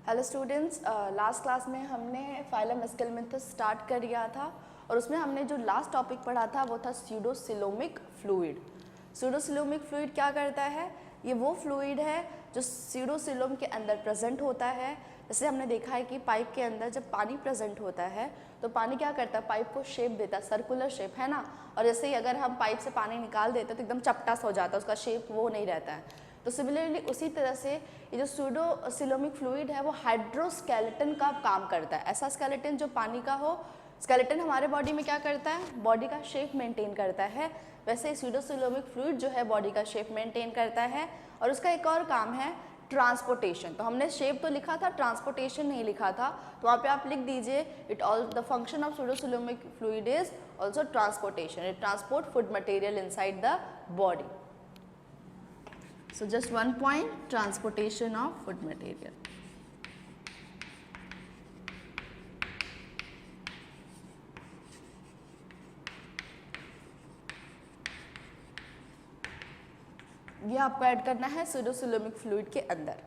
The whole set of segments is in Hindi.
हेलो स्टूडेंट्स, लास्ट क्लास में हमने फाइलम एस्केलमेंथस स्टार्ट कर दिया था और उसमें हमने जो लास्ट टॉपिक पढ़ा था वो था स्यूडोसिलोमिक फ्लूइड। स्यूडोसिलोमिक फ्लूइड क्या करता है? ये वो फ्लूइड है जो स्यूडोसिलोम के अंदर प्रेजेंट होता है। जैसे हमने देखा है कि पाइप के अंदर जब पानी प्रेजेंट होता है तो पानी क्या करता है, पाइप को शेप देता है, सर्कुलर शेप, है ना। और जैसे ही अगर हम पाइप से पानी निकाल देते हैं तो एकदम चपटा सा हो जाता है, उसका शेप वो नहीं रहता है। तो सिमिलरली उसी तरह से ये जो स्यूडोसिलोमिक फ्लूइड है वो हाइड्रोस्केलेटन का काम करता है। ऐसा स्केलेटन जो पानी का हो। स्केलेटन हमारे बॉडी में क्या करता है? बॉडी का शेप मेंटेन करता है। वैसे स्यूडोसिलोमिक फ्लूइड जो है बॉडी का शेप मेंटेन करता है और उसका एक और काम है ट्रांसपोर्टेशन। तो हमने शेप तो लिखा था, ट्रांसपोर्टेशन नहीं लिखा था, तो वहाँ पे आप लिख दीजिए it all the function of pseudocoelomic fluid is also transportation. It transport food material inside the body. So just one point, transportation of food material. ये आपको ऐड करना है स्यूडोसिलोमिक फ्लूइड के अंदर.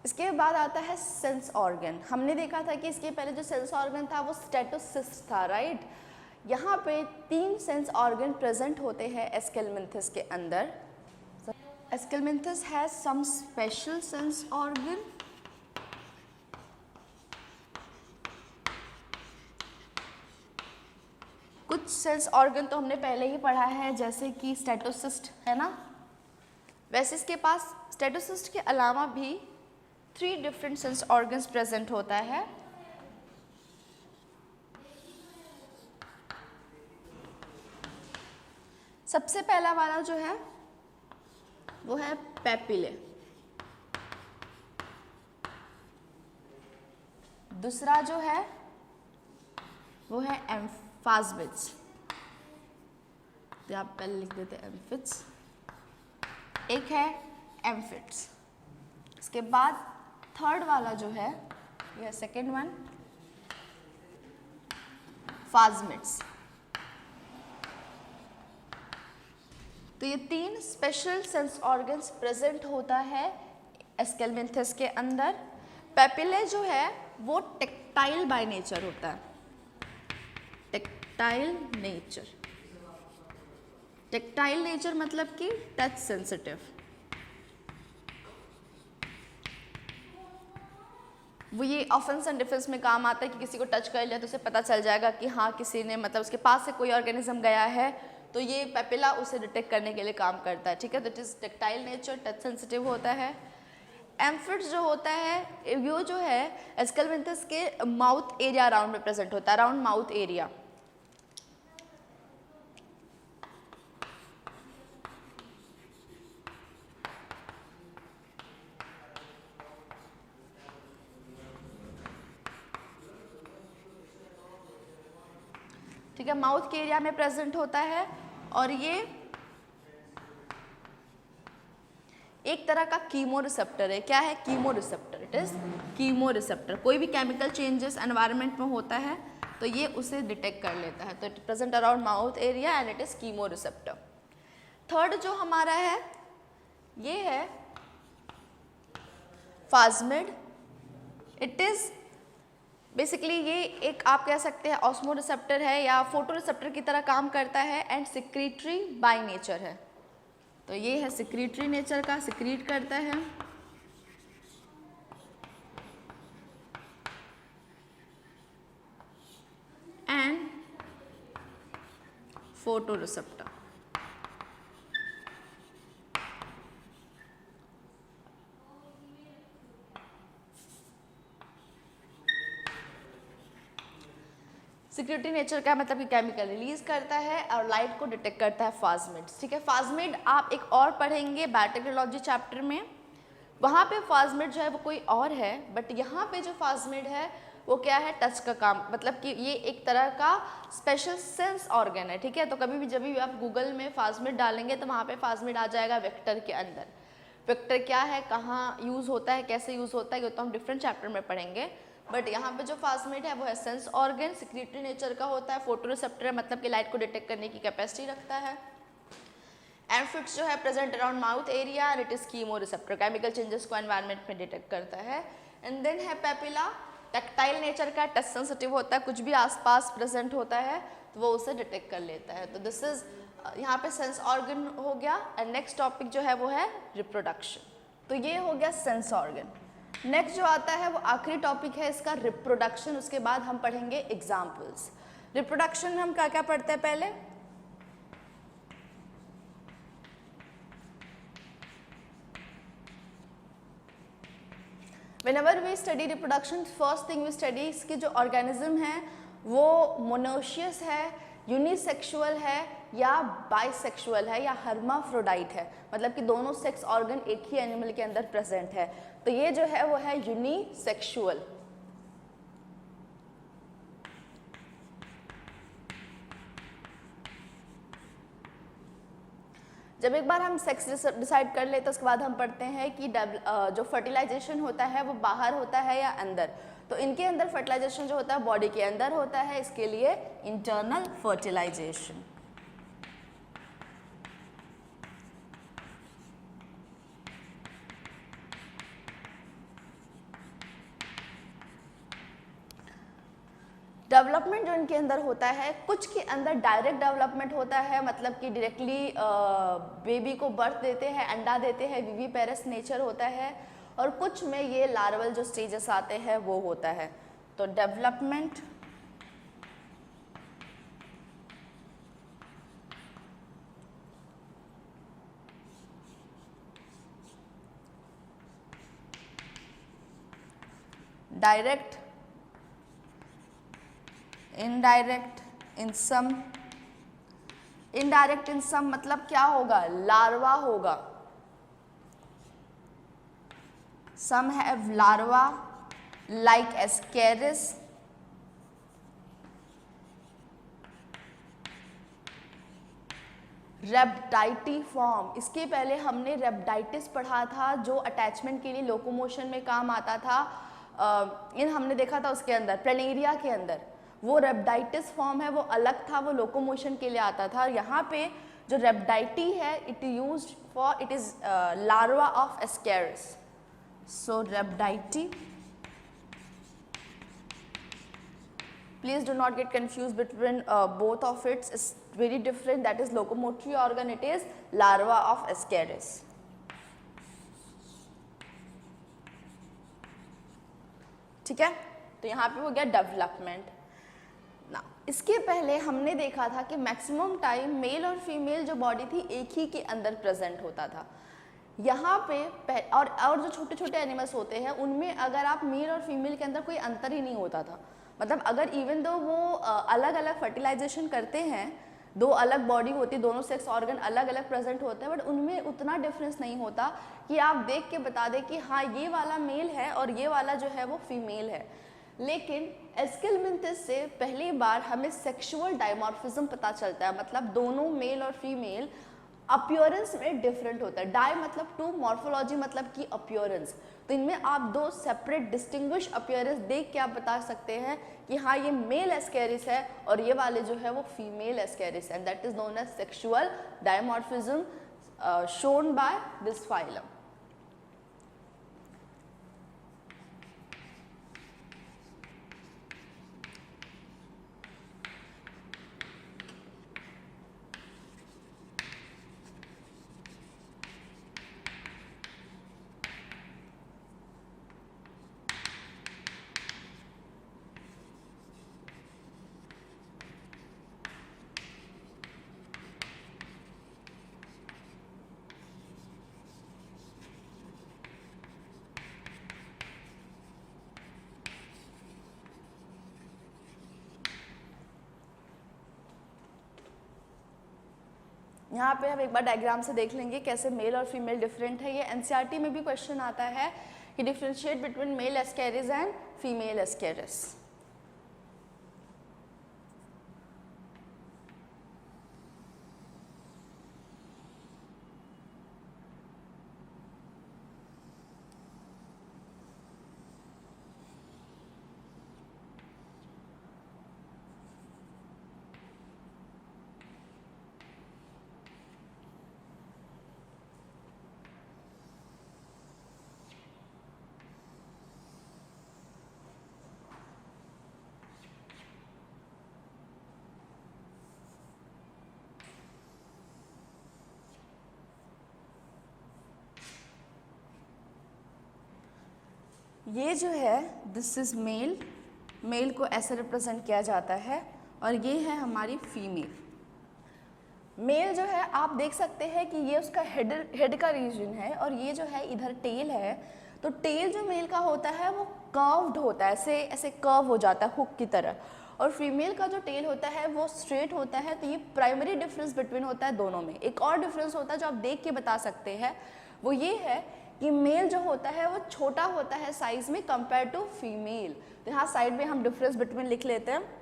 इसके बाद आता है सेंस ऑर्गन. हमने देखा था कि इसके पहले जो सेंस ऑर्गन था वो स्टेटोसिस्ट था, राइट. यहाँ पे 3 सेंस ऑर्गन प्रेजेंट होते हैं एस्केलमेंथस के अंदर. Escalmenthus has some special sense organ. कुछ सेंस ऑर्गन तो हमने पहले ही पढ़ा है, जैसे कि स्टेटोसिस्ट, है ना. वैसे इसके पास स्टेटोसिस्ट के अलावा भी 3 डिफरेंट सेंस ऑर्गन्स प्रेजेंट होता है. सबसे पहला वाला जो है वो है पेपिले. दूसरा जो है वो है एम्फाज्मिड्स. आप पहले लिख देते हैं एम्फिट्स. एक है एम्फिट्स. इसके बाद थर्ड वाला जो है यह सेकेंड वन, फाज्मिड्स. तो ये 3 स्पेशल सेंस ऑर्गन्स प्रेजेंट होता है एस्केलमेंथस के अंदर. पेपिले जो है वो टेक्टाइल बाय नेचर होता है. Tactile nature. टेक्टाइल नेचर मतलब कि टच सेंसिटिव. वो ये ऑफेंस एंड डिफेंस में काम आता है कि किसी को टच कर लिया तो उसे पता चल जाएगा कि हाँ किसी ने, मतलब उसके पास से कोई ऑर्गेनिज्म गया है, तो ये पेपिला उसे डिटेक्ट करने के लिए काम करता है. ठीक है, तो it is tactile nature, touch sensitive होता है. एम्फिट्स जो होता है वो जो है एस्केलमेंथस के माउथ एरिया अराउंड में प्रेजेंट होता है, अराउंड माउथ एरिया. ठीक है, माउथ के एरिया में प्रेजेंट होता है और ये एक तरह का कीमो रिसेप्टर है. क्या है? Chemo receptor. It is chemo receptor. कोई भी केमिकल चेंजेस एनवायरनमेंट में होता है तो ये उसे डिटेक्ट कर लेता है. तो it present around mouth area and it is chemo receptor. Third जो हमारा है ये है फाज्मिड. इट इज बेसिकली ये एक आप कह सकते हैं ऑस्मो रिसेप्टर है या फोटो रिसेप्टर की तरह काम करता है एंड सिक्रीटरी बाय नेचर है. तो ये है सिक्रीटरी नेचर का, सिक्रीट करता है. And photo receptor. Security nature का मतलब कि केमिकल रिलीज करता है और लाइट को डिटेक्ट करता है. फाज्मिड्स. ठीक है, फाज्मिड आप एक और पढ़ेंगे बायोटेक्नोलॉजी चैप्टर में. वहाँ पे फाज्मिड जो है वो कोई और है, बट यहाँ पे जो फाज्मिड है वो क्या है? टच का काम, मतलब कि ये एक तरह का स्पेशल सेंस ऑर्गन है. ठीक है, तो कभी भी जब भी आप गूगल में फाज्मिड डालेंगे तो वहाँ पे फाज्मिड आ जाएगा वेक्टर के अंदर. वेक्टर क्या है, कहाँ यूज़ होता है, कैसे यूज़ होता है, ये तो हम डिफरेंट चैप्टर में पढ़ेंगे. बट यहाँ पे जो फास्मिड है वो है सेंस ऑर्गन, सिक्रीटरी नेचर का होता है, फोटो रिसेप्टर मतलब कि लाइट को डिटेक्ट करने की कैपेसिटी रखता है. एम्फिट्स जो है present around mouth area and it is chemo receptor, chemical changes को एनवायरनमेंट में डिटेक्ट करता है. एंड देन है पेपिला, टैक्टाइल नेचर का, टच सेंसिटिव होता है, कुछ भी आसपास प्रेजेंट होता है तो वो उसे डिटेक्ट कर लेता है। तो दिस इज यहाँ पे सेंस ऑर्गन हो गया। एंड नेक्स्ट टॉपिक जो है वो है रिप्रोडक्शन। तो ये हो गया सेंस ऑर्गन। नेक्स्ट जो आता है वो आखिरी टॉपिक है इसका रिप्रोडक्शन। उसके बाद हम पढ़ेंगे एग्जाम्पल्स। रिप्रोडक्शन में हम क्या क्या पढ़ते हैं पहले? Whenever we study reproduction, first thing we study इसके जो ऑर्गेनिज्म है वो मोनोशियस है, यूनिसेक्सुअल है या बाइसेक्सुअल है या हर्माफ्रोडाइट है, मतलब कि दोनों सेक्स ऑर्गन एक ही एनिमल के अंदर प्रेजेंट है। तो ये जो है वो है यूनिसेक्सुअल। जब एक बार हम सेक्स डिसाइड कर लेते हैं उसके बाद हम पढ़ते हैं कि जो फर्टिलाइजेशन होता है वो बाहर होता है या अंदर। तो इनके अंदर फर्टिलाइजेशन जो होता है बॉडी के अंदर होता है, इसके लिए इंटरनल फर्टिलाइजेशन। डेवलपमेंट जो इनके अंदर होता है, कुछ के अंदर डायरेक्ट डेवलपमेंट होता है, मतलब कि डायरेक्टली बेबी को बर्थ देते हैं, अंडा देते हैं, विविपेरस नेचर होता है, और कुछ में ये लार्वल जो स्टेजेस आते हैं वो होता है। तो development direct, indirect, in some. Indirect in some मतलब क्या होगा? लार्वा होगा। Some have larva like ascaris, rhabditiform. इसके पहले हमने रेप्टाइटिस पढ़ा था जो अटैचमेंट के लिए लोकोमोशन में काम आता था। इन हमने देखा था उसके अंदर प्लेनेरिया के अंदर वो रेप्टाइटिस फॉर्म है वो अलग था, वो लोकोमोशन के लिए आता था। यहाँ पे जो रेप्टाइटी है it used for, it is larva of ascaris. So रेप्टाइटी, please do not get confused between both of it. It's very different. That is locomotory organ, it is larva of ascaris. ठीक है, तो यहाँ पे हो गया डेवलपमेंट ना। इसके पहले हमने देखा था कि मैक्सिमम टाइम मेल और फीमेल जो बॉडी थी एक ही के अंदर प्रेजेंट होता था। यहाँ पे और जो छोटे छोटे एनिमल्स होते हैं उनमें अगर आप मेल और फीमेल के अंदर कोई अंतर ही नहीं होता था, मतलब अगर इवन दो वो अलग अलग फर्टिलाइजेशन करते हैं, दो अलग बॉडी होती, दोनों सेक्स ऑर्गन अलग अलग प्रेजेंट होते हैं, बट उनमें उतना डिफरेंस नहीं होता कि आप देख के बता दें कि हाँ ये वाला मेल है और ये वाला जो है वो फीमेल है। लेकिन एस्केलमिंथिस से पहली बार हमें सेक्सुअल डायमॉर्फिज्म पता चलता है, मतलब दोनों मेल और फीमेल अपीयरेंस में डिफरेंट होता है। डाई मतलब टू, मॉर्फोलॉजी मतलब कि अपीयरेंस। तो इनमें आप दो सेपरेट डिस्टिंग्विश अपीयरेंस देख के आप बता सकते हैं कि हाँ ये मेल एस्केरिस है और ये वाले जो है वो फीमेल एस्केरिस है। That is known as sexual dimorphism shown by this phylum. यहाँ पे हम एक बार डायग्राम से देख लेंगे कैसे मेल और फीमेल डिफरेंट है। ये एनसीईआरटी में भी क्वेश्चन आता है कि differentiate between mail Ascaris and female Ascaris. ये जो है दिस इज मेल, मेल को ऐसे रिप्रेजेंट किया जाता है, और ये है हमारी फीमेल। मेल जो है आप देख सकते हैं कि ये उसका हेड का रीजन है, और ये जो है इधर टेल है। तो टेल जो मेल का होता है वो कर्व्ड होता है, ऐसे ऐसे कर्व हो जाता है हुक की तरह, और फीमेल का जो टेल होता है वो स्ट्रेट होता है। तो ये प्राइमरी डिफरेंस बिटवीन होता है दोनों में। एक और डिफरेंस होता है जो आप देख के बता सकते हैं, वो ये है कि मेल जो होता है वो छोटा होता है साइज में कंपेयर टू फीमेल। तो यहाँ साइड में हम डिफरेंस बिटवीन लिख लेते हैं।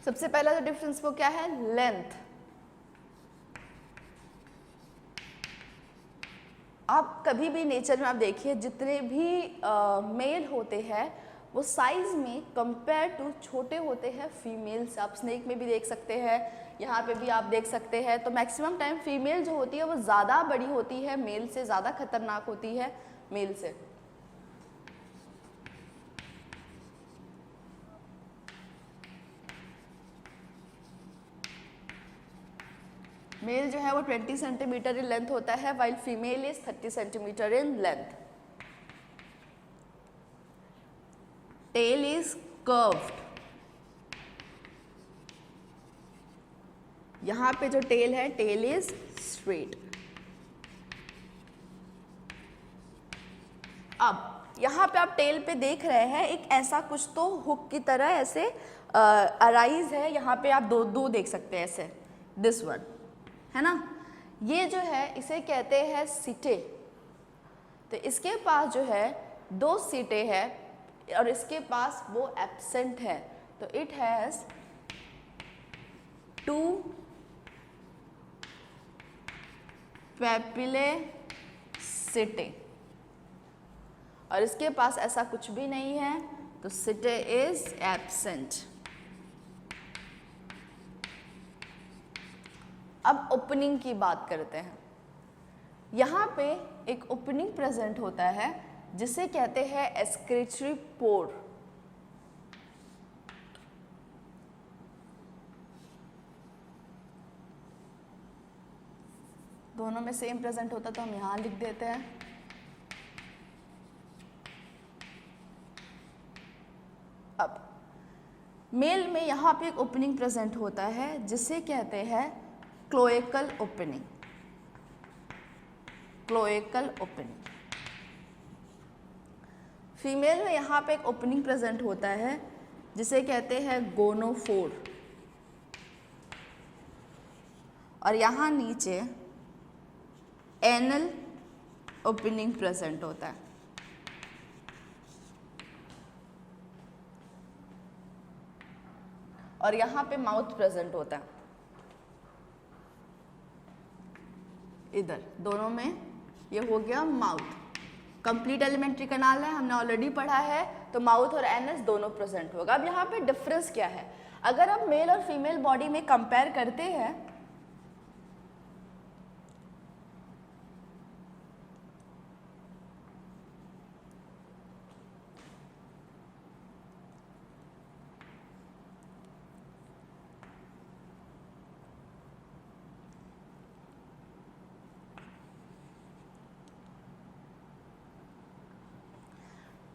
सबसे पहला जो डिफरेंस वो क्या है, लेंथ। आप कभी भी नेचर में आप देखिए जितने भी मेल होते हैं वो साइज में कंपेयर टू छोटे होते हैं फीमेल से। आप स्नेक में भी देख सकते हैं, यहाँ पे भी आप देख सकते हैं। तो मैक्सिमम टाइम फीमेल जो होती है वो ज़्यादा बड़ी होती है मेल से, ज़्यादा खतरनाक होती है मेल से। मेल जो है वो 20 सेंटीमीटर इन लेंथ होता है, while female is 30 centimetre in length. Tail is curved. यहां पे जो टेल है, टेल इज स्ट्रेट। अब यहाँ पे आप टेल पे देख रहे हैं एक ऐसा कुछ तो हुक की तरह ऐसे अराइज है। यहाँ पे आप दो देख सकते हैं ऐसे, दिस वन है ना। ये जो है इसे कहते हैं सीटे। तो इसके पास जो है 2 सीटे हैं और इसके पास वो एब्सेंट है। तो इट हैज 2 पेपिले सीटे, और इसके पास ऐसा कुछ भी नहीं है, तो सीटे इज एब्सेंट। अब ओपनिंग की बात करते हैं। यहाँ पे एक ओपनिंग प्रेजेंट होता है जिसे कहते हैं एक्सक्रीटरी पोर। दोनों में सेम प्रेजेंट होता तो हम यहाँ लिख देते हैं। अब मेल में यहाँ पे एक ओपनिंग प्रेजेंट होता है जिसे कहते हैं cloacal opening. Cloacal opening. Female में यहाँ पे एक ओपनिंग प्रेजेंट होता है जिसे कहते हैं गोनोफोर, और यहाँ नीचे एनल ओपनिंग प्रेजेंट होता है। और यहाँ पे माउथ प्रेजेंट होता है। इधर दोनों में ये हो गया माउथ। कंप्लीट एलिमेंट्री कैनाल है, हमने ऑलरेडी पढ़ा है, तो माउथ और एनस दोनों प्रेजेंट होगा। अब यहाँ पे डिफरेंस क्या है, अगर आप मेल और फीमेल बॉडी में कंपेयर करते हैं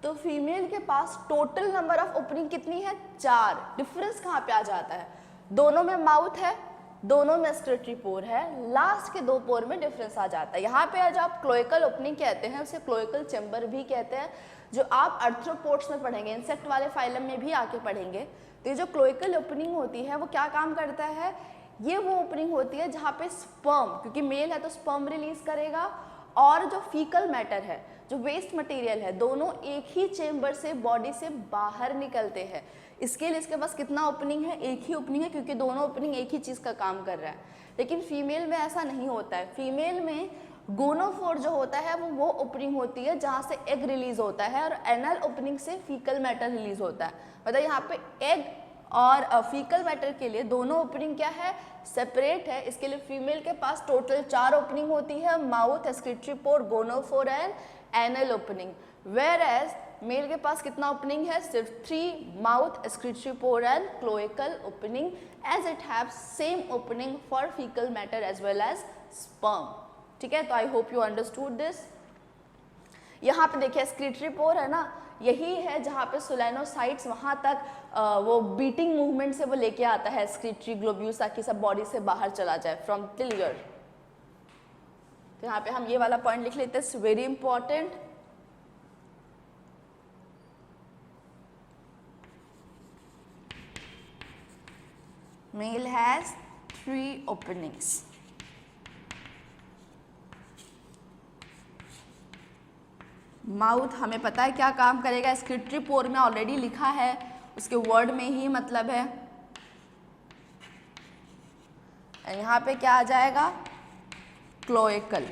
तो फीमेल के पास टोटल नंबर ऑफ ओपनिंग कितनी है, 4। डिफरेंस कहाँ पे आ जाता है, दोनों में माउथ है, दोनों में एक्सक्रीटरी पोर है, लास्ट के 2 पोर में डिफरेंस आ जाता है। यहाँ पे आज आप क्लोएकल ओपनिंग कहते हैं, उसे क्लोएकल चैम्बर भी कहते हैं, जो आप आर्थ्रोपोड्स में पढ़ेंगे, इंसेक्ट वाले फाइलम में भी आके पढ़ेंगे। तो ये जो क्लोएकल ओपनिंग होती है वो क्या काम करता है, ये वो ओपनिंग होती है जहाँ पे स्पर्म, क्योंकि मेल है तो स्पर्म रिलीज करेगा, और जो फीकल मैटर है, जो वेस्ट मटेरियल है, दोनों एक ही चेम्बर से बॉडी से बाहर निकलते हैं। इसके लिए इसके पास कितना ओपनिंग है, एक ही ओपनिंग है, क्योंकि दोनों ओपनिंग एक ही चीज़ का काम कर रहा है। लेकिन फीमेल में ऐसा नहीं होता है। फीमेल में गोनोफोर जो होता है वो ओपनिंग होती है जहाँ से एग रिलीज होता है, और एनल ओपनिंग से फीकल मैटर रिलीज होता है। मतलब यहाँ पे एग और फीकल मैटर के लिए दोनों ओपनिंग क्या है, सेपरेट है। इसके लिए फीमेल के पास टोटल 4 ओपनिंग होती है, mouth, excretory pore, gonophore and anal opening. Whereas male के पास कितना ओपनिंग है, सिर्फ 3, mouth, excretory pore and cloacal opening, as it have same opening for faecal matter as well as sperm. ठीक है, तो I hope you understood this. यहाँ पे देखिए एक्सक्रीटरी पोर है ना, यही है जहाँ पे सोलेनोसाइट्स वहाँ तक वो बीटिंग मूवमेंट से वो लेके आता है एक्सक्रीटरी ग्लोब्यूल्स, ताकि सब बॉडी से बाहर चला जाए फ्रॉम टिल ईयर। तो यहाँ पे हम ये वाला पॉइंट लिख लेते हैं, it's very important. Male has 3 openings. Mouth हमें पता है क्या काम करेगा, एक्सक्रीटरी पोर में ऑलरेडी लिखा है, उसके वर्ड में ही मतलब है। यहाँ पे क्या आ जाएगा, क्लोएकल।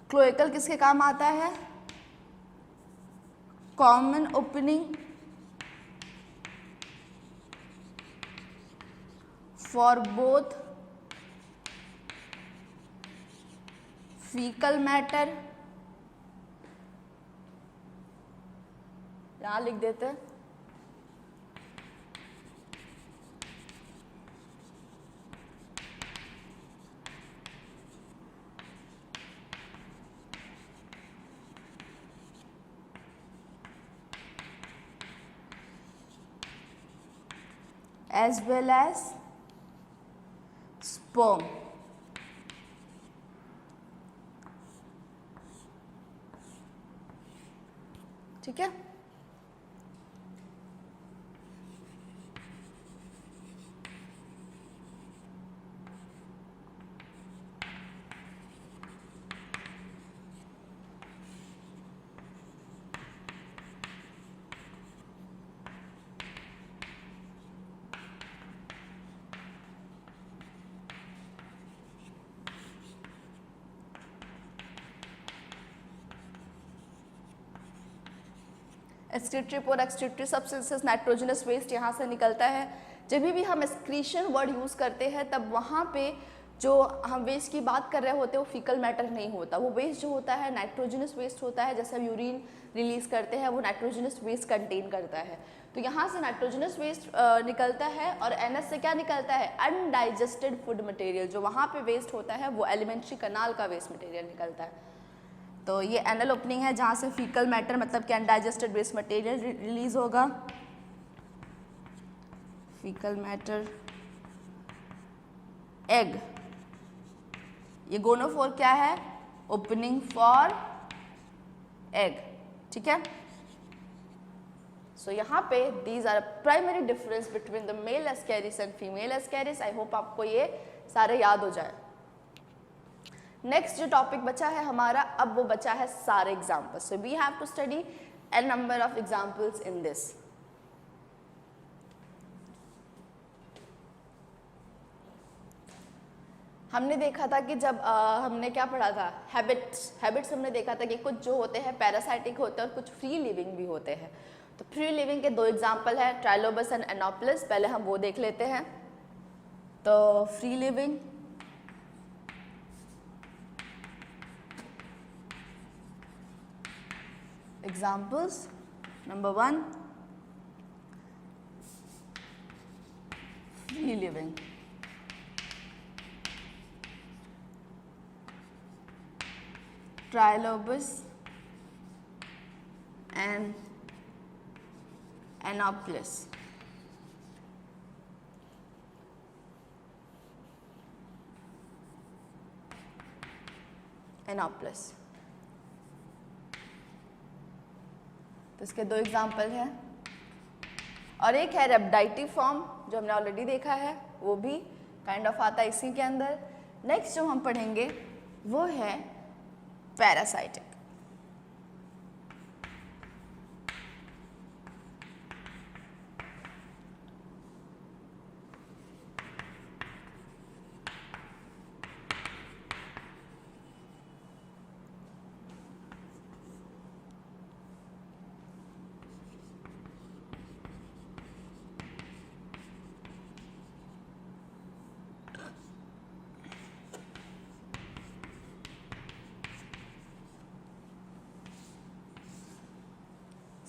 क्लोएकल किसके काम आता है, common opening for both faecal matter, यहां लिख देते हैं, as well as sperm। ठीक है, excretory pore, excretory substances, nitrogenous waste यहाँ से निकलता है। जब भी हम एक्सक्रीशन वर्ड यूज़ करते हैं तब वहाँ पे जो हम वेस्ट की बात कर रहे होते हैं वो फीकल मैटर नहीं होता, वो वेस्ट जो होता है नाइट्रोजनस वेस्ट होता है। जैसे हम यूरिन रिलीज करते हैं वो नाइट्रोजनस वेस्ट कंटेन करता है, तो यहाँ से नाइट्रोजनस वेस्ट निकलता है। और एनएस से क्या निकलता है, अनडाइजेस्टेड फूड मटेरियल। जो वहाँ पे वेस्ट होता है वो एलिमेंट्री कनाल का वेस्ट मटेरियल निकलता है। तो ये एनल ओपनिंग है जहाँ से फीकल मैटर मतलब कि अनडाइजेस्टेड वेस्ट मटेरियल रिलीज होगा। फीकल मैटर, एग, ये गोनोफोर क्या है, ओपनिंग फॉर एग। ठीक है, सो यहाँ पे these are primary difference between the male ascaris and female ascaris. I hope आपको ये सारे याद हो जाए। नेक्स्ट जो टॉपिक बचा है हमारा, अब वो बचा है सारे examples. So we have to study an number of examples in this. हमने देखा था कि जब हमने क्या पढ़ा था, हैबिट्स हमने देखा था कि कुछ जो होते हैं पैरासाइटिक होते हैं और कुछ फ्री लिविंग भी होते हैं। तो फ्री लिविंग के 2 एग्जाम्पल है, ट्राइलोबस एंड एनोप्लस। पहले हम वो देख लेते हैं। तो free living, examples, number 1, free living, Trilobus and Anopheles. Anopheles, तो इसके 2 एग्जाम्पल हैं। और एक है रेप्टाइटिव फॉर्म जो हमने ऑलरेडी देखा है, वो भी काइंड ऑफ आता है इसी के अंदर। नेक्स्ट जो हम पढ़ेंगे वो है पैरासाइटिक।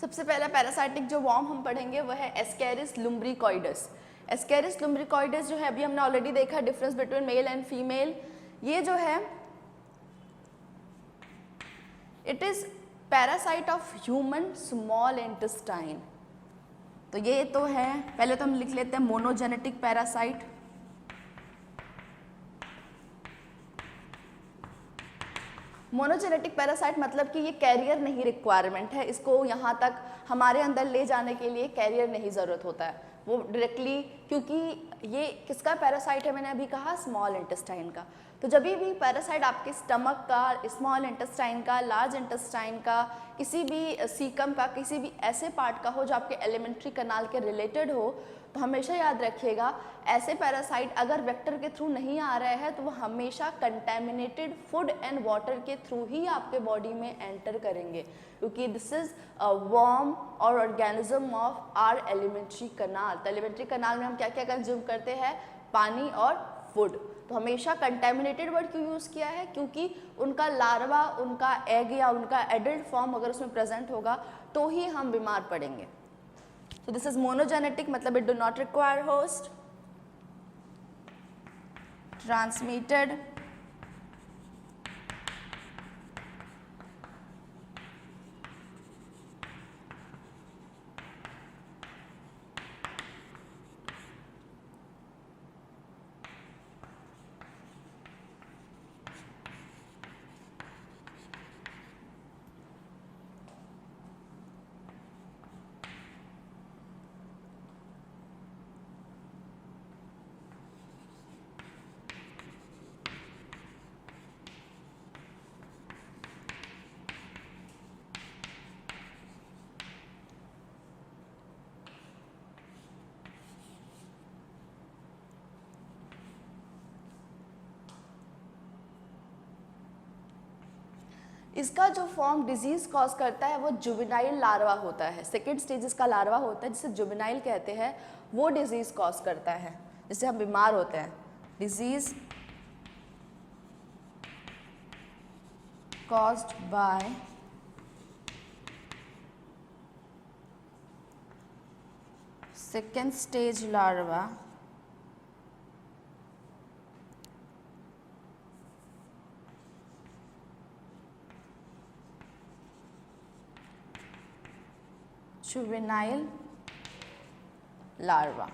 सबसे पहला पैरासाइटिक जो वॉर्म हम पढ़ेंगे वह है एस्केरिस लुम्ब्रिकॉइडस। एस्केरिस लुम्ब्रिकॉइडस जो है अभी हमने ऑलरेडी देखा difference between male and female. ये जो है it is parasite of human small intestine. तो ये तो है, पहले तो हम लिख लेते हैं मोनोजेनेटिक पैरासाइट। मोनोजेनेटिक पैरासाइट मतलब कि ये कैरियर नहीं रिक्वायरमेंट है, इसको यहाँ तक हमारे अंदर ले जाने के लिए कैरियर नहीं ज़रूरत होता है, वो डायरेक्टली, क्योंकि ये किसका पैरासाइट है, मैंने अभी कहा स्मॉल इंटेस्टाइन का। तो जब भी पैरासाइट आपके स्टमक का, स्मॉल इंटेस्टाइन का, लार्ज इंटेस्टाइन का, किसी भी सीकम का, किसी भी ऐसे पार्ट का हो जो आपके एलिमेंट्री कनाल के रिलेटेड हो, तो हमेशा याद रखिएगा ऐसे पैरासाइट अगर वेक्टर के थ्रू नहीं आ रहे हैं तो वो हमेशा कंटेमिनेटेड फूड एंड वाटर के थ्रू ही आपके बॉडी में एंटर करेंगे, क्योंकि दिस इज वर्म और organism of our alimentary canal. तो एलिमेंट्री कनाल में हम क्या क्या कंज्यूम करते हैं, पानी और फूड। तो हमेशा कंटेमिनेटेड वर्ड क्यों यूज़ किया है, क्योंकि उनका लार्वा, उनका एग या उनका एडल्ट फॉर्म अगर उसमें प्रेजेंट होगा तो ही हम बीमार पड़ेंगे। So this is monogenetic, मतलब it do not require host, transmitted इसका जो फॉर्म डिजीज कॉज करता है वो जुवेनाइल लार्वा होता है, सेकेंड स्टेज इसका लार्वा होता है जिसे जुवेनाइल कहते हैं, वो डिजीज कॉज करता है जिससे हम बीमार होते हैं। Disease caused by second stage larva juvenile larva.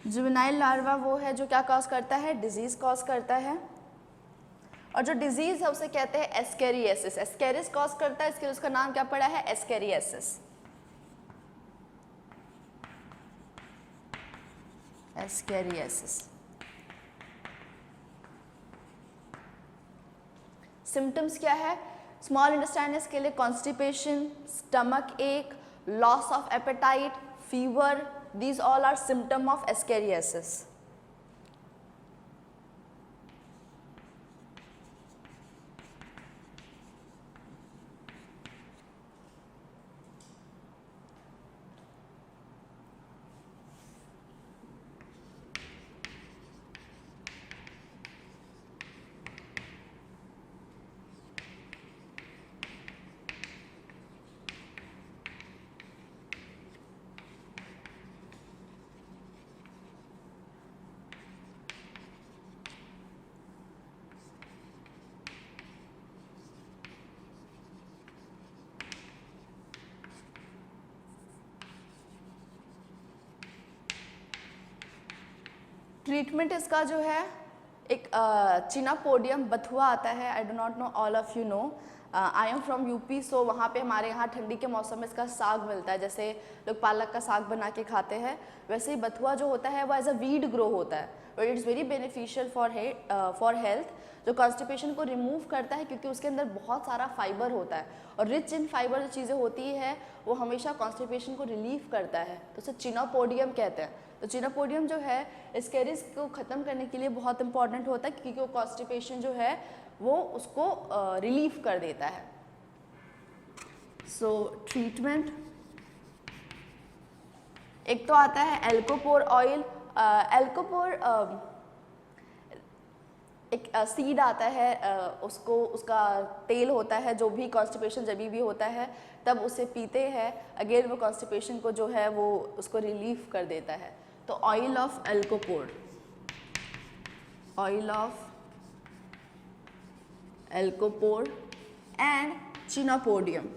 Juvenile larva वो है जो क्या कॉज करता है, डिजीज कॉज करता है, और जो डिजीज है उसे कहते हैं एस्केरियासिस। एस्केरिस कॉज करता है, इसके उसका नाम क्या पड़ा है, एस्केरियासिस। एस्केरियासिस। सिम्टम्स क्या है, स्मॉल इंटेस्टाइन के लिए constipation, stomach ache, loss of appetite, fever, these all are symptom of ascariasis. Treatment इसका जो है एक चिनापोडियम बथुआ आता है, I do not know all of you know, I am from UP, so वहाँ पे हमारे यहाँ ठंडी के मौसम में इसका साग मिलता है, जैसे लोग पालक का साग बना के खाते हैं, वैसे ही बथुआ जो होता है वो एज अ वीड ग्रो होता है, but it's very beneficial for health, जो कॉन्स्टिपेशन को रिमूव करता है क्योंकि उसके अंदर बहुत सारा फाइबर होता है, और रिच इन फाइबर जो चीज़ें होती है वो हमेशा कॉन्स्टिपेशन को रिलीव करता है, तो उसे चिनापोडियम कहते हैं। तो चिनापोडियम जो है एस्केरिस को ख़त्म करने के लिए बहुत इंपॉर्टेंट होता है क्योंकि वो कॉन्स्टिपेशन जो है वो उसको रिलीव कर देता है। सो ट्रीटमेंट एक तो आता है एल्कोपोर ऑयल। एल्कोपोर एक सीड आता है, उसको उसका तेल होता है, जो भी कॉन्स्टिपेशन जब भी होता है तब उसे पीते हैं, अगेन वो कॉन्स्टिपेशन को जो है वो उसको रिलीफ कर देता है। तो ऑयल ऑफ एल्कोपोर, ऑयल ऑफ एल्कोपोर एंड चिनोपोडियम,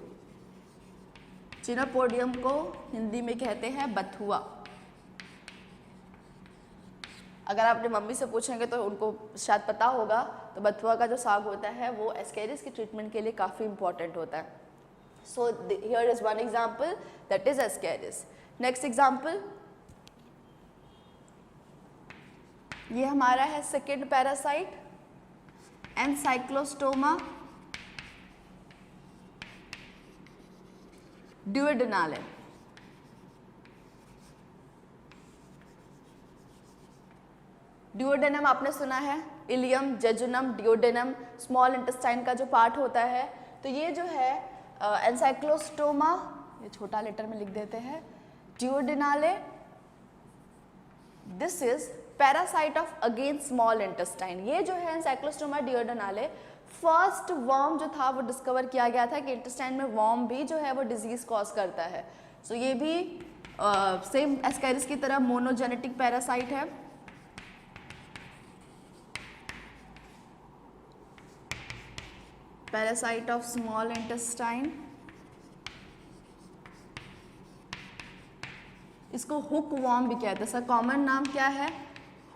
चिनोपोडियम को हिंदी में कहते हैं बथुआ। अगर आप अपनी मम्मी से पूछेंगे तो उनको शायद पता होगा, तो बथुआ का जो साग होता है वो एस्केरिस की ट्रीटमेंट के लिए काफ़ी इंपॉर्टेंट होता है। So here is one example, that is Ascaris. Next example, ये हमारा है सेकेंड पैरासाइट, एनसाइक्लोस्टोमा ड्यूodenale। ड्यूodenum आपने सुना है, इलियम, जेजुनम, ड्यूodenum, स्मॉल इंटेस्टाइन का जो पार्ट होता है। तो ये जो है एनसाइक्लोस्टोमा, ये छोटा लेटर में लिख देते हैं, duodenale, this is parasite of again small intestine. ये जो है एनसाइक्लोस्टोमा ड्यूodenale, फर्स्ट वर्म जो था वो डिस्कवर किया गया था कि इंटेस्टाइन में वर्म भी जो है वो डिजीज कॉज करता है। सो ये भी सेम एस्केरिस की तरह मोनोजेनेटिक पैरासाइट है। पैरासाइट ऑफ स्मॉल इंटेस्टाइन, इसको हुक वॉर्म भी कहते हैं। इसका कॉमन नाम क्या है?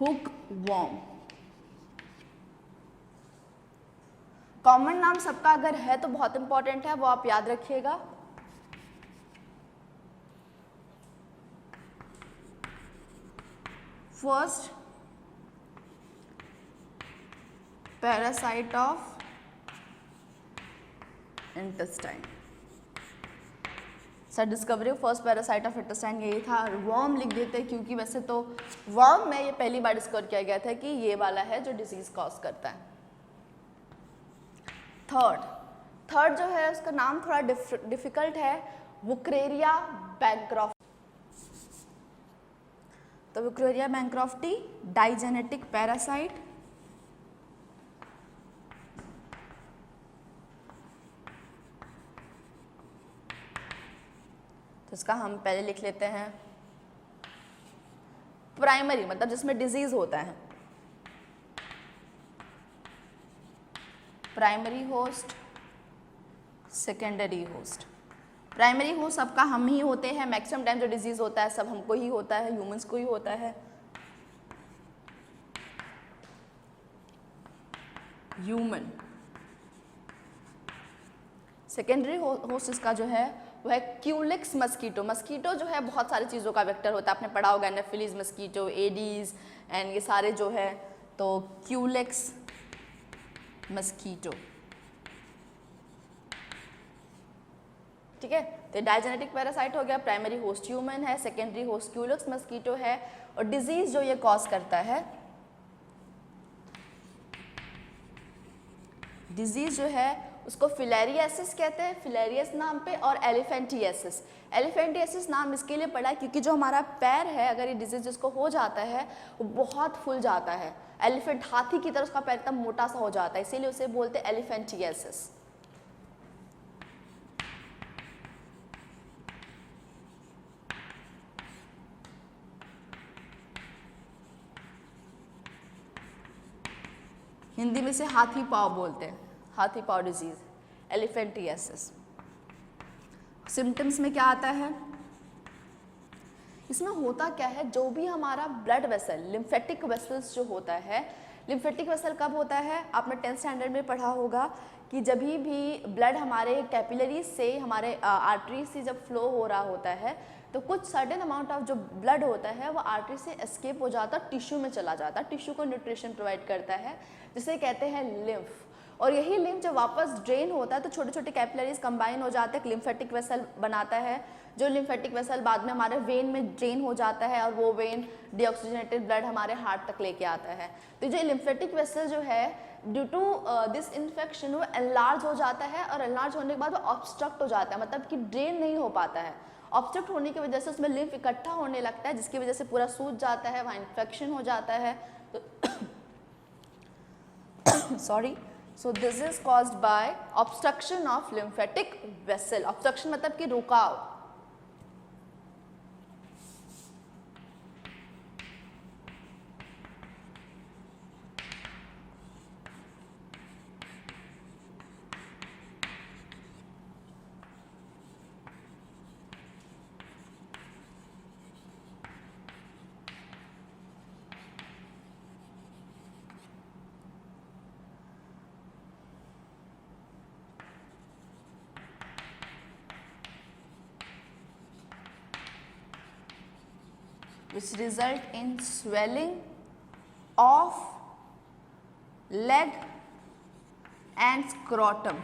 Hook warm. कॉमन नाम सबका अगर है तो बहुत इंपॉर्टेंट है, वो आप याद रखिएगा। First parasite of intestine, sir discovery of first parasite of intestine यही था। वर्म लिख देते हैं क्योंकि वैसे तो वर्म में ये पहली बार डिस्कवर किया गया था कि ये वाला है जो डिजीज कॉज करता है। थर्ड जो है उसका नाम थोड़ा डिफिकल्ट है, वुकरेरिया बैंक्रॉफ्टी। तो वुकरेरिया बैंक्रॉफ्टी डाइजेनेटिक पैरासाइट, तो इसका हम पहले लिख लेते हैं प्राइमरी, मतलब जिसमें डिजीज होता है, primary host, secondary host. Primary host सबका हम ही होते हैं, मैक्सिमम टाइम जो डिजीज होता है सब हमको ही होता है, ह्यूमंस को ही होता है। ह्यूमन। सेकेंडरी होस्ट इसका जो है वो है क्यूलिक्स मस्कीटो। मस्कीटो जो है बहुत सारी चीज़ों का वेक्टर होता है, आपने पढ़ा होगा एनाफिलीज मस्कीटो, एडीज एंड ये सारे जो है, तो क्यूलिक्स मस्कीटो, ठीक है। तो डायजेनेटिक पैरासाइट हो गया, प्राइमरी होस्ट ह्यूमन है, सेकेंडरी होस्ट क्यूलिक्स मस्कीटो है, और डिजीज जो ये कॉज करता है, डिजीज जो है उसको फिलेरियासिस कहते हैं, फिलेरियस नाम पे, और एलिफेंटियासिस। एलिफेंटियासिस नाम इसके लिए पड़ा क्योंकि जो हमारा पैर है, अगर ये डिजीज जिसको हो जाता है वो बहुत फूल जाता है, एलिफेंट हाथी की तरह उसका पैर एकदम मोटा सा हो जाता है, इसीलिए उसे बोलते हैं एलिफेंटियासिस। हिंदी में से हाथी पाँव बोलते हैं, हाथी पाँव डिजीज, एलिफेंटियासिस। सिम्टम्स में क्या आता है? इसमें होता क्या है, जो भी हमारा ब्लड वेसल, लिम्फेटिक वेसल्स जो होता है, लिम्फेटिक वेसल कब होता है? आपने 10th स्टैंडर्ड में पढ़ा होगा कि जब भी ब्लड हमारे कैपिलरी से, हमारे आर्टरी से जब फ्लो हो रहा होता है, तो कुछ सर्टेन अमाउंट ऑफ जो ब्लड होता है वो आर्टरी से एस्केप हो जाता है, टिश्यू में चला जाता है, टिश्यू को न्यूट्रिशन प्रोवाइड करता है, जिसे कहते हैं लिम्फ। और यही लिम्फ जब वापस ड्रेन होता है तो छोटे छोटे कैपिलरीज कंबाइन हो जाते हैं, लिम्फेटिक वेसल बनाता है, जो लिम्फेटिक वेसल बाद में हमारे वेन में ड्रेन हो जाता है, और वो वेन डीऑक्सीजनेटेड ब्लड हमारे हार्ट तक लेके आता है। तो जो लिम्फेटिक वेसल जो है, ड्यू टू दिस इन्फेक्शन वो एनलार्ज हो जाता है, और एनलार्ज होने के बाद वो ऑब्स्ट्रक्ट हो जाता है, मतलब कि ड्रेन नहीं हो पाता है। ऑब्स्ट्रक्ट होने की वजह से उसमें लिम्फ इकट्ठा होने लगता है, जिसकी वजह से पूरा सूज जाता है, वहाँ इन्फेक्शन हो जाता है। Sorry, so this is caused by obstruction of lymphatic vessel. Obstruction मतलब कि रुकाव। which result in swelling of leg and scrotum।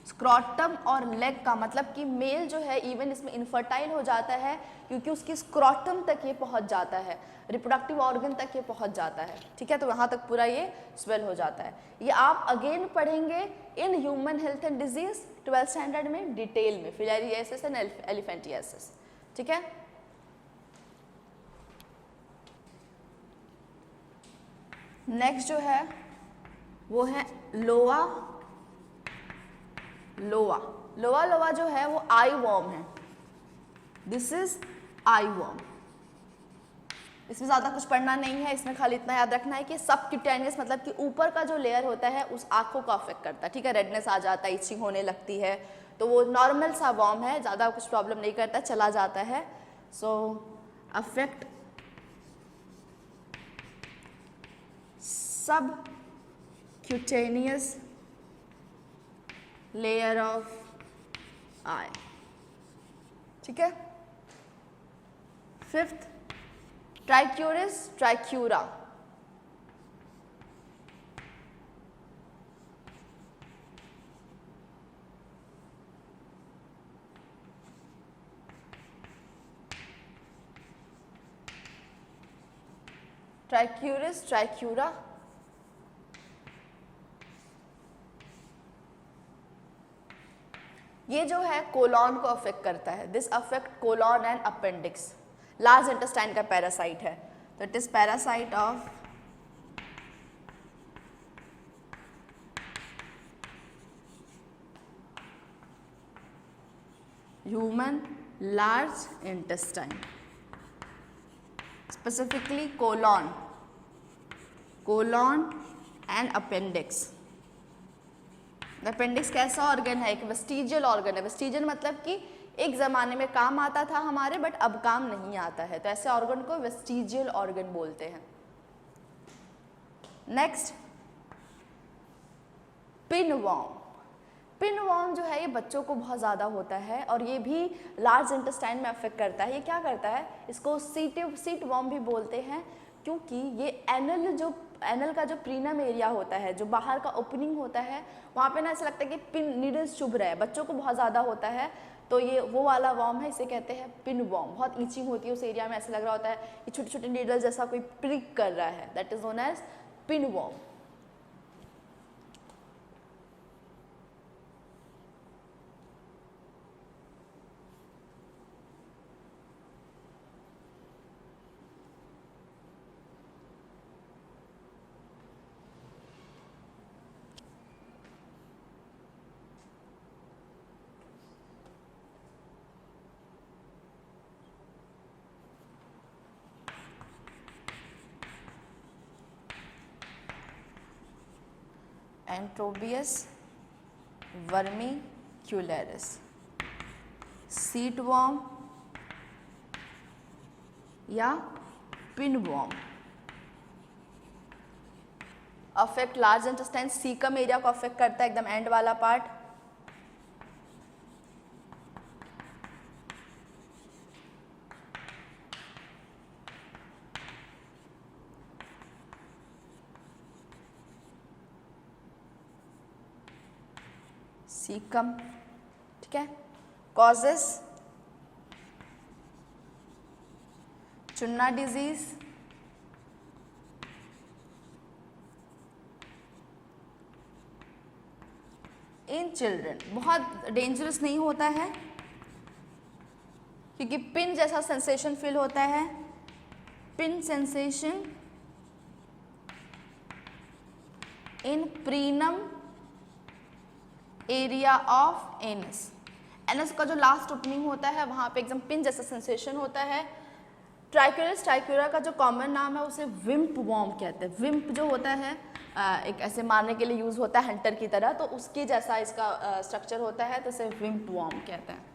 Scrotum और लेग का मतलब कि मेल जो है इवन इसमें इनफर्टाइल हो जाता है क्योंकि उसकी स्क्रॉटम तक ये पहुंच जाता है, रिप्रोडक्टिव ऑर्गन तक ये पहुंच जाता है, ठीक है। तो यहाँ तक पूरा ये स्वेल हो जाता है। ये आप अगेन पढ़ेंगे in human health and disease 12th standard में डिटेल में, फिलारियासिस एंड एलिफेंटियासिस, ठीक है। नेक्स्ट जो है वो है लोआ। लोआ जो है वो आई वॉर्म है। This is eye worm. इसमें ज़्यादा कुछ पढ़ना नहीं है, इसमें खाली इतना याद रखना है कि सबक्यूटेनियस मतलब कि ऊपर का जो लेयर होता है उस आँखों को अफेक्ट करता है, ठीक है। रेडनेस आ जाता है, इचिंग होने लगती है, तो वो नॉर्मल सा वॉर्म है, ज़्यादा कुछ प्रॉब्लम नहीं करता, चला जाता है। सो affect subcutaneous layer of eye, ठीक है। फिफ्थ ट्राइक्यूरिस ट्राइक्यूरा। ट्राइक्यूरिस ट्राइक्यूरा ये जो है कोलॉन को अफेक्ट करता है। This affect colon and appendix. Large intestine का पैरासाइट है, तो it is parasite of human large intestine, specifically colon and appendix. Appendix कैसा ऑर्गन है? एक वेस्टिजियल ऑर्गन है। वेस्टिजियल मतलब कि एक ज़माने में काम आता था हमारे, बट अब काम नहीं आता है, तो ऐसे ऑर्गन को वेस्टिजियल ऑर्गन बोलते हैं। Next pinworm. पिनवॉर्म जो है ये बच्चों को बहुत ज़्यादा होता है और ये भी लार्ज इंटेस्टाइन में अफेक्ट करता है। ये क्या करता है? इसको सीट वॉर्म भी बोलते हैं क्योंकि ये एनल का जो प्रीनम एरिया होता है, जो बाहर का ओपनिंग होता है, वहाँ पे ना ऐसा लगता है कि पिन नीडल्स चुभ रहे हैं। बच्चों को बहुत ज़्यादा होता है, तो ये वो वाला वॉर्म है, इसे कहते हैं पिन वॉर्म। बहुत ईचिंग होती है उस एरिया में, ऐसा लग रहा होता है कि छोटे छोटे नीडल जैसा कोई प्रिक कर रहा है, that is known as pin worm. Enterobius vermicularis, seat worm या pin worm. Affect large intestine, caecum area को अफेक्ट करता है, एकदम एंड वाला पार्ट। सीकम, ठीक है। कॉजेस चुन्ना डिजीज, इन चिल्ड्रन। बहुत डेंजरस नहीं होता है क्योंकि पिन जैसा सेंसेशन फील होता है, pin sensation in perineum area of anus. Anus का जो लास्ट ओपनिंग होता है वहाँ पे एकदम पिन जैसा सेंसेशन होता है। ट्राइक्यूरस ट्राइक्यूरा का जो कॉमन नाम है उसे विम्प वॉर्म कहते हैं। विम्प जो होता है एक ऐसे मारने के लिए यूज़ होता है हंटर की तरह, तो उसके जैसा इसका स्ट्रक्चर होता है, तो इसे विम्प वॉर्म कहते हैं।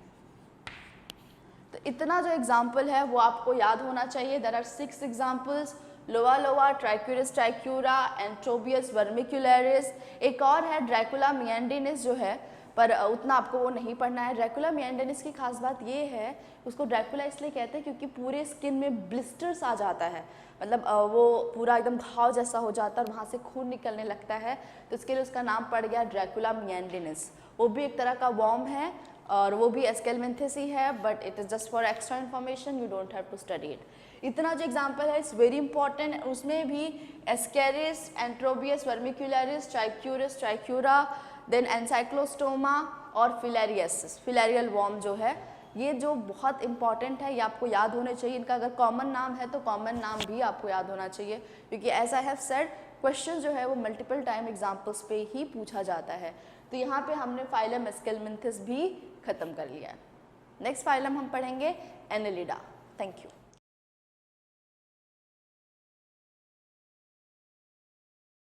तो इतना जो एग्जाम्पल है वो आपको याद होना चाहिए। देयर आर 6 एग्जाम्पल्स, लोवा लोवा, ट्राइक्यूरस ट्राइक्यूरा, एंट्रोबियस वर्मिकुलरिस, एक और है ड्रैकुला मिएंडिनिस जो है, पर उतना आपको वो नहीं पढ़ना है। ड्रैकुला मिएंडिनिस की खास बात ये है, उसको ड्रैकुला इसलिए कहते हैं क्योंकि पूरे स्किन में ब्लिस्टर्स आ जाता है, मतलब वो पूरा एकदम घाव जैसा हो जाता है और वहाँ से खून निकलने लगता है, तो इसके लिए उसका नाम पड़ गया ड्रैकुला मिएंडिनिस। वो भी एक तरह का वॉर्म है और वो भी एस्केलमेंथिस ही है, but it is just for extra information, you don't have to study it. इतना जो एग्जाम्पल है इट्स वेरी इंपॉर्टेंट, उसमें भी ascaris, enterobius vermicularis, trichuris trichiura, then ancylostoma और फिलेरियसिस, फिलेरियल वॉर्म जो है, ये जो बहुत इंपॉर्टेंट है, ये आपको याद होने चाहिए। इनका अगर कॉमन नाम है तो कॉमन नाम भी आपको याद होना चाहिए, क्योंकि as I have said question जो है वो मल्टीपल टाइम एग्जाम्पल्स पे ही पूछा जाता है। तो यहाँ पे हमने फाइलम एस्केलमेंथिस भी खत्म कर लिया है। नेक्स्ट फाइलम हम पढ़ेंगे एनेलिडा। Thank you.